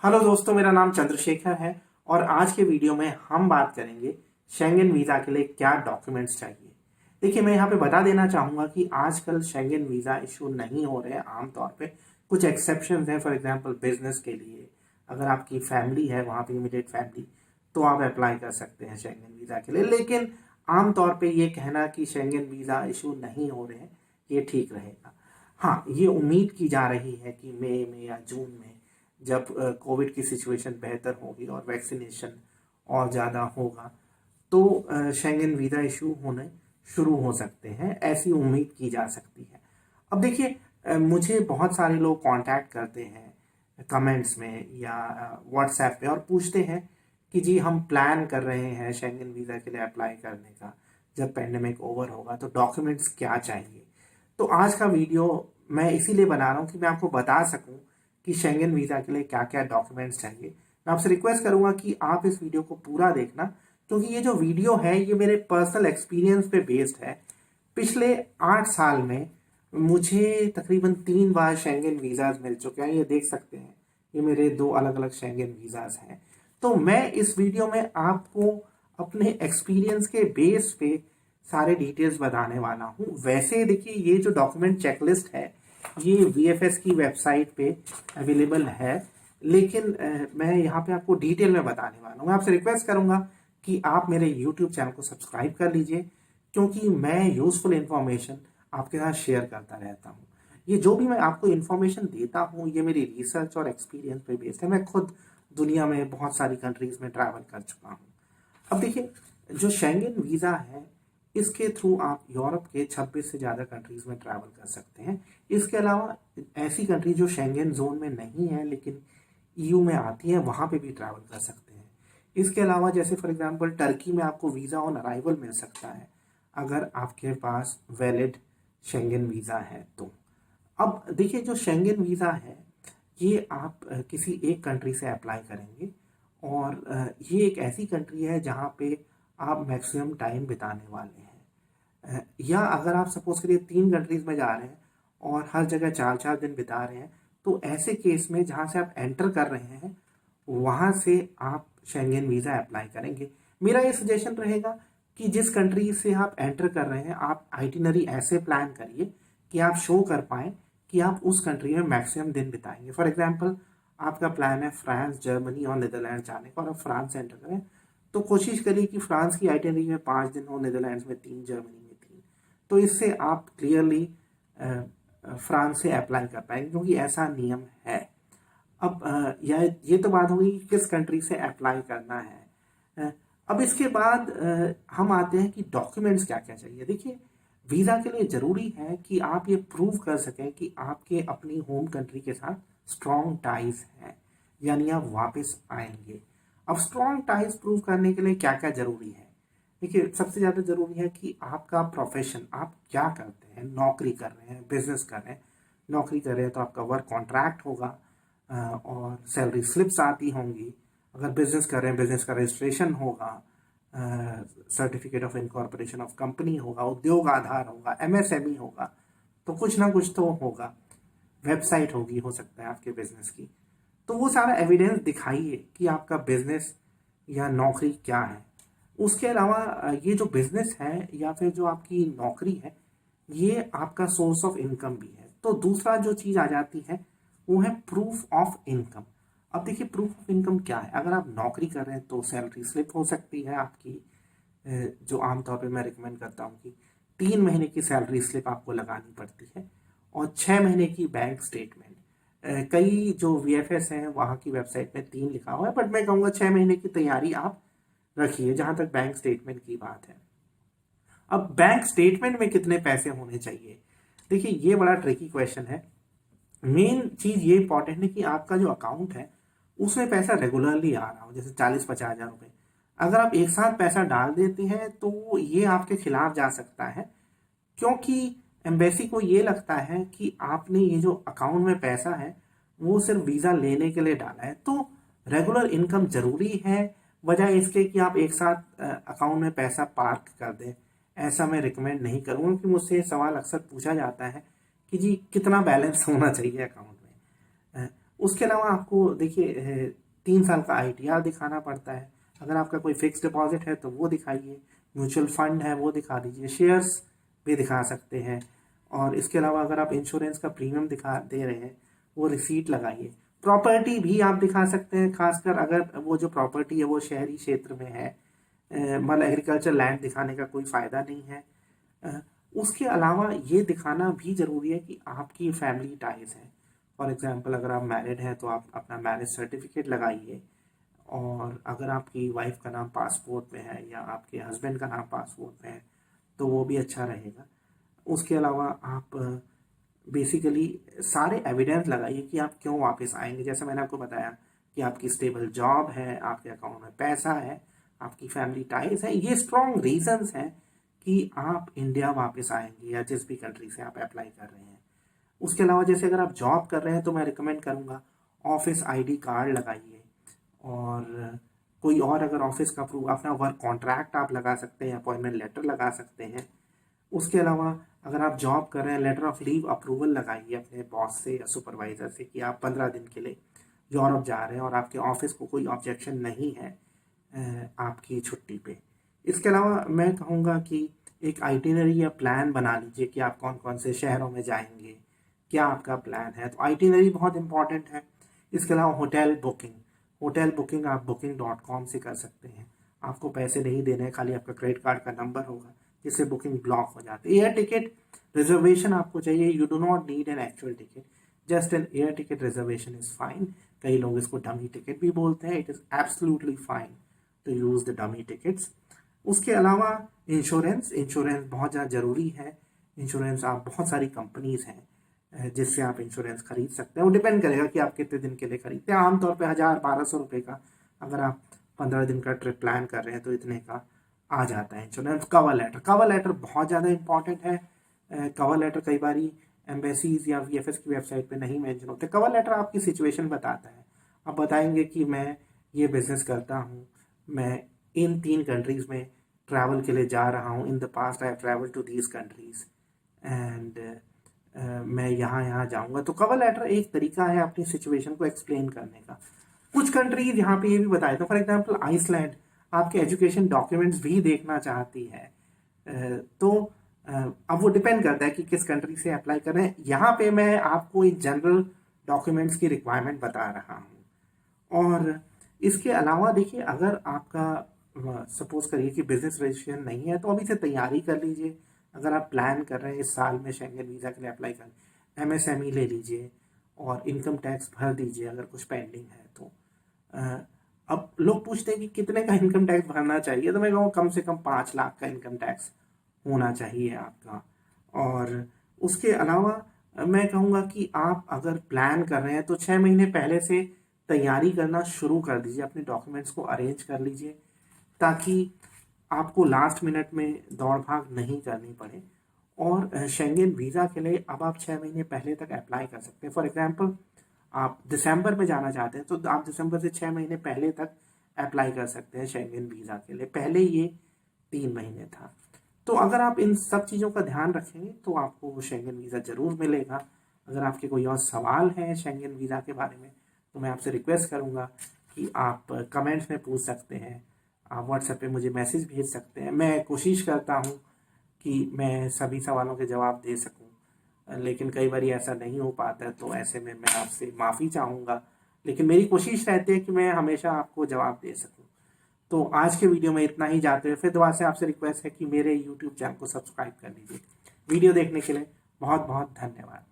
Hello दोस्तों, मेरा नाम चंद्रशेखर है और आज के वीडियो में हम बात करेंगे शेंगेन वीज़ा के लिए क्या डॉक्यूमेंट्स चाहिए। देखिए, मैं यहाँ पे बता देना चाहूँगा कि आजकल शेंगेन वीज़ा इशू नहीं हो रहे हैं आमतौर पे। कुछ एक्सेप्शंस हैं, फॉर एग्जांपल बिजनेस के लिए। अगर आपकी फैमिली है वहाँ पे, इमीडिएट फैमिली, तो आप अप्लाई कर सकते हैं शेंगेन वीज़ा के लिए। लेकिन आमतौर पे ये कहना कि शेंगेन वीज़ा इशू नहीं हो रहे हैं, ये ठीक रहेगा। हाँ, ये उम्मीद की जा रही है कि मई में या जून में, जब कोविड की सिचुएशन बेहतर होगी और वैक्सीनेशन और ज़्यादा होगा, तो शेंगेन वीज़ा इशू होने शुरू हो सकते हैं, ऐसी उम्मीद की जा सकती है। अब देखिए, मुझे बहुत सारे लोग कांटेक्ट करते हैं कमेंट्स में या व्हाट्सएप पे और पूछते हैं कि जी, हम प्लान कर रहे हैं शेंगेन वीज़ा के लिए अप्लाई करने का, जब पेंडेमिक ओवर होगा तो डॉक्यूमेंट्स क्या चाहिए। तो आज का वीडियो मैं इसीलिए बना रहा हूँ कि मैं आपको बता सकूँ कि शेंगेन वीज़ा के लिए क्या क्या डॉक्यूमेंट्स चाहिए। मैं आपसे रिक्वेस्ट करूंगा कि आप इस वीडियो को पूरा देखना, क्योंकि ये जो वीडियो है ये मेरे पर्सनल एक्सपीरियंस पे बेस्ड है। पिछले 8 साल में मुझे तकरीबन 3 बार शेंगेन वीज़ाज मिल चुके हैं। ये देख सकते हैं, ये मेरे 2 अलग अलग शेंगेन वीज़ाज हैं। तो मैं इस वीडियो में आपको अपने एक्सपीरियंस के बेस पे सारे डिटेल्स बताने वाला हूँ। वैसे देखिए, ये जो डॉक्यूमेंट चेकलिस्ट है ये वीएफएस की वेबसाइट पे अवेलेबल है, लेकिन मैं यहाँ पे आपको डिटेल में बताने वाला हूँ। मैं आपसे रिक्वेस्ट करूँगा कि आप मेरे यूट्यूब चैनल को सब्सक्राइब कर लीजिए, क्योंकि मैं यूज़फुल इन्फॉर्मेशन आपके साथ शेयर करता रहता हूँ। ये जो भी मैं आपको इन्फॉर्मेशन देता हूँ ये मेरी रिसर्च और एक्सपीरियंस पे बेस्ड है। मैं खुद दुनिया में बहुत सारी कंट्रीज़ में ट्रैवल कर चुका हूँ। अब देखिए, जो शेंगेन वीज़ा है इसके थ्रू आप यूरोप के 26 से ज़्यादा कंट्रीज़ में ट्रैवल कर सकते हैं। इसके अलावा ऐसी कंट्री जो शेंगेन जोन में नहीं है लेकिन ईयू में आती है, वहाँ पे भी ट्रैवल कर सकते हैं। इसके अलावा जैसे फॉर एग्जांपल टर्की में आपको वीज़ा ऑन अराइवल मिल सकता है, अगर आपके पास वैलिड शेंगेन वीज़ा है तो। अब देखिए, जो शेंगेन वीज़ा है ये आप किसी एक कंट्री से अप्लाई करेंगे और ये एक ऐसी कंट्री है जहाँ पे आप मैक्सिमम टाइम बिताने वाले हैं। या अगर आप सपोज करिए 3 कंट्रीज में जा रहे हैं और हर जगह 4 4 दिन बिता रहे हैं, तो ऐसे केस में जहाँ से आप एंटर कर रहे हैं वहाँ से आप शेंगेन वीज़ा अप्लाई करेंगे। मेरा ये सजेशन रहेगा कि जिस कंट्री से आप एंटर कर रहे हैं आप आइटिनरी ऐसे प्लान करिए कि आप शो कर पाएँ कि आप उस कंट्री में मैक्सिमम दिन बिताएंगे। फॉर एग्जांपल, आपका प्लान है फ्रांस, जर्मनी और नीदरलैंड जाने का और आप फ्रांस से एंटर करें, तो कोशिश करिए कि फ्रांस की आइटिनरी में 5 दिन हो, नीदरलैंड्स में 3, जर्मनी में 3। तो इससे आप क्लियरली फ्रांस से अप्लाई कर पाएंगे, क्योंकि ऐसा नियम है। अब ये तो बात होगी कि किस कंट्री से अप्लाई करना है। अ, अब इसके बाद हम आते हैं कि डॉक्यूमेंट्स क्या क्या चाहिए। देखिए, वीज़ा के लिए ज़रूरी है कि आप ये प्रूव कर सकें कि आपके अपनी होम कंट्री के साथ स्ट्रॉन्ग टाइज हैं, यानी आप वापस आएंगे। अब स्ट्रॉन्ग टाइज प्रूव करने के लिए क्या क्या ज़रूरी है। देखिए, सबसे ज़्यादा ज़रूरी है कि आपका प्रोफेशन, आप क्या करते हैं, नौकरी कर रहे हैं, बिजनेस कर रहे हैं। नौकरी कर रहे हैं तो आपका वर्क कॉन्ट्रैक्ट होगा और सैलरी स्लिप्स आती होंगी। अगर बिजनेस कर रहे हैं, बिजनेस का रजिस्ट्रेशन होगा, certificate of incorporation of company होगा, उद्योग आधार होगा, एमएसएमई होगा, तो कुछ ना कुछ तो होगा। वेबसाइट होगी, हो सकता है आपके बिजनेस की। तो वो सारा एविडेंस दिखाइए कि आपका बिजनेस या नौकरी क्या है। उसके अलावा ये जो बिजनेस है या फिर जो आपकी नौकरी है, ये आपका सोर्स ऑफ इनकम भी है। तो दूसरा जो चीज़ आ जाती है वो है प्रूफ ऑफ इनकम। अब देखिए, प्रूफ ऑफ इनकम क्या है। अगर आप नौकरी कर रहे हैं तो सैलरी स्लिप हो सकती है आपकी, जो आमतौर पे मैं रिकमेंड करता हूँ कि 3 महीने की सैलरी स्लिप आपको लगानी पड़ती है और 6 महीने की बैंक स्टेटमेंट। कई जो वीएफएस हैं वहाँ की वेबसाइट में 3 लिखा हुआ है, बट मैं कहूँगा 6 महीने की तैयारी आप रखिए, जहाँ तक बैंक स्टेटमेंट की बात है। अब बैंक स्टेटमेंट में कितने पैसे होने चाहिए, देखिए ये बड़ा ट्रिकी क्वेश्चन है। मेन चीज़ ये इंपॉर्टेंट है कि आपका जो अकाउंट है उसमें पैसा रेगुलरली आ रहा हो, जैसे 40-50 हज़ार रुपये। अगर आप एक साथ पैसा डाल देते हैं तो ये आपके खिलाफ जा सकता है, क्योंकि एम्बेसी को ये लगता है कि आपने ये जो अकाउंट में पैसा है वो सिर्फ वीज़ा लेने के लिए डाला है। तो रेगुलर इनकम ज़रूरी है, वजह इसके कि आप एक साथ अकाउंट में पैसा पार्क कर दें। ऐसा मैं रिकमेंड नहीं करूँगा, क्योंकि मुझसे ये सवाल अक्सर पूछा जाता है कि जी कितना बैलेंस होना चाहिए अकाउंट में। उसके अलावा आपको देखिए 3 साल का ITR दिखाना पड़ता है। अगर आपका कोई फिक्स डिपॉजिट है तो वो दिखाइए, म्यूचुअल फंड है वो दिखा दीजिए, शेयर्स भी दिखा सकते हैं। और इसके अलावा अगर आप इंश्योरेंस का प्रीमियम दिखा दे रहे हैं वो रिसीट लगाइए। प्रॉपर्टी भी आप दिखा सकते हैं, खासकर अगर वो जो प्रॉपर्टी है वो शहरी क्षेत्र में है, मतलब एग्रीकल्चर लैंड दिखाने का कोई फ़ायदा नहीं है। उसके अलावा ये दिखाना भी ज़रूरी है कि आपकी फैमिली टाइज है। फॉर एग्जांपल अगर आप मैरिड हैं तो आप अपना मैरिज सर्टिफिकेट लगाइए, और अगर आपकी वाइफ का नाम पासपोर्ट में है या आपके हस्बैंड का नाम पासपोर्ट में है तो वो भी अच्छा रहेगा। उसके अलावा आप बेसिकली सारे एविडेंस लगाइए कि आप क्यों वापस आएंगे। जैसे मैंने आपको बताया कि आपकी स्टेबल जॉब है, आपके अकाउंट में पैसा है, आपकी फैमिली टाइज है, ये स्ट्रॉन्ग रीजंस हैं कि आप इंडिया वापस आएंगे या जिस भी कंट्री से आप अप्लाई कर रहे हैं। उसके अलावा जैसे अगर आप जॉब कर रहे हैं तो मैं रिकमेंड करूँगा ऑफिस ID कार्ड लगाइए, और कोई और अगर ऑफिस का प्रूफ, अपना वर्क कॉन्ट्रैक्ट आप लगा सकते हैं, अपॉइंटमेंट लेटर लगा सकते हैं। उसके अलावा अगर आप जॉब कर रहे हैं लेटर ऑफ लीव अप्रूवल लगाइए अपने बॉस से या सुपरवाइजर से कि आप 15 दिन के लिए यूरोप जा रहे हैं और आपके ऑफिस को कोई ऑब्जेक्शन नहीं है आपकी छुट्टी पे। इसके अलावा मैं कहूँगा कि एक आइटिनरी या प्लान बना लीजिए कि आप कौन कौन से शहरों में जाएंगे, क्या आपका प्लान है। तो आइटिनरी बहुत इंपॉर्टेंट है। इसके अलावा होटल बुकिंग आप booking.com से कर सकते हैं। आपको पैसे नहीं देने हैं, खाली आपका क्रेडिट कार्ड का नंबर होगा जिससे बुकिंग ब्लॉक हो जाती है। एयर टिकट रिजर्वेशन आपको चाहिए, you do not need an actual ticket, just an air ticket reservation is fine. कई लोग इसको डमी टिकट भी बोलते हैं। It is absolutely fine to use the dummy tickets. उसके अलावा इंश्योरेंस बहुत ज़्यादा ज़रूरी है। इंश्योरेंस आप बहुत सारी कंपनीज हैं जिससे आप इंश्योरेंस खरीद सकते हैं। वो डिपेंड करेगा कि आप कितने दिन के लिए खरीदते हैं। आमतौर पे 1000-1200 रुपये का, अगर आप 15 दिन का ट्रिप प्लान कर रहे हैं तो इतने का आ जाता है इंश्योरेंस। कवर लेटर बहुत ज़्यादा इंपॉर्टेंट है। कवर लेटर कई बारी एम्बेसीज या VFS की वेबसाइट पे नहीं मेंशन होते। कवर लेटर आपकी सिचुएशन बताता है। आप बताएंगे कि मैं ये बिजनेस करता हूँ, मैं इन 3 कंट्रीज़ में ट्रैवल के लिए जा रहा हूँ, in the past I have travel to these countries and मैं यहाँ जाऊँगा। तो कवर लेटर एक तरीका है अपनी सिचुएशन को एक्सप्लेन करने का। कुछ कंट्रीज यहाँ पे ये भी बताए थे, फॉर एग्जांपल आइसलैंड आपके एजुकेशन डॉक्यूमेंट्स भी देखना चाहती है। तो अब वो डिपेंड करता है कि किस कंट्री से अप्लाई कर रहे हैं। यहाँ पे मैं आपको एक जनरल डॉक्यूमेंट्स की रिक्वायरमेंट बता रहा हूँ। और इसके अलावा देखिए, अगर आपका सपोज करिए कि बिजनेस रजिस्ट्रेशन नहीं है तो अभी से तैयारी कर लीजिए। अगर आप प्लान कर रहे हैं इस साल में शेंगन वीज़ा के लिए अप्लाई कर, MSME ले लीजिए और इनकम टैक्स भर दीजिए अगर कुछ पेंडिंग है तो। अब लोग पूछते हैं कि कितने का इनकम टैक्स भरना चाहिए, तो मैं कहूँ कम से कम 5 लाख का इनकम टैक्स होना चाहिए आपका। और उसके अलावा मैं कहूँगा कि आप अगर प्लान कर रहे हैं तो 6 महीने पहले से तैयारी करना शुरू कर दीजिए, अपने डॉक्यूमेंट्स को अरेंज कर लीजिए ताकि आपको लास्ट मिनट में दौड़ भाग नहीं करनी पड़े। और शेंगन वीज़ा के लिए अब आप 6 महीने पहले तक अप्लाई कर सकते हैं। फॉर एग्जांपल आप दिसंबर में जाना चाहते हैं तो आप दिसंबर से 6 महीने पहले तक अप्लाई कर सकते हैं शेंगन वीज़ा के लिए। पहले ये 3 महीने था। तो अगर आप इन सब चीज़ों का ध्यान रखेंगे तो आपको वो शेंगन वीज़ा ज़रूर मिलेगा। अगर आपके कोई और सवाल हैं शेंगन वीज़ा के बारे में तो मैं आपसे रिक्वेस्ट करूँगा कि आप कमेंट्स में पूछ सकते हैं, आप व्हाट्सएप पे मुझे मैसेज भेज सकते हैं। मैं कोशिश करता हूँ कि मैं सभी सवालों के जवाब दे सकूँ, लेकिन कई बार ऐसा नहीं हो पाता है, तो ऐसे में मैं आपसे माफ़ी चाहूँगा। लेकिन मेरी कोशिश रहती है कि मैं हमेशा आपको जवाब दे सकूँ। तो आज के वीडियो में इतना ही। जाते हुए फिर दोबारा से आपसे रिक्वेस्ट है कि मेरे YouTube चैनल को सब्सक्राइब कर लीजिए। वीडियो देखने के लिए बहुत बहुत धन्यवाद।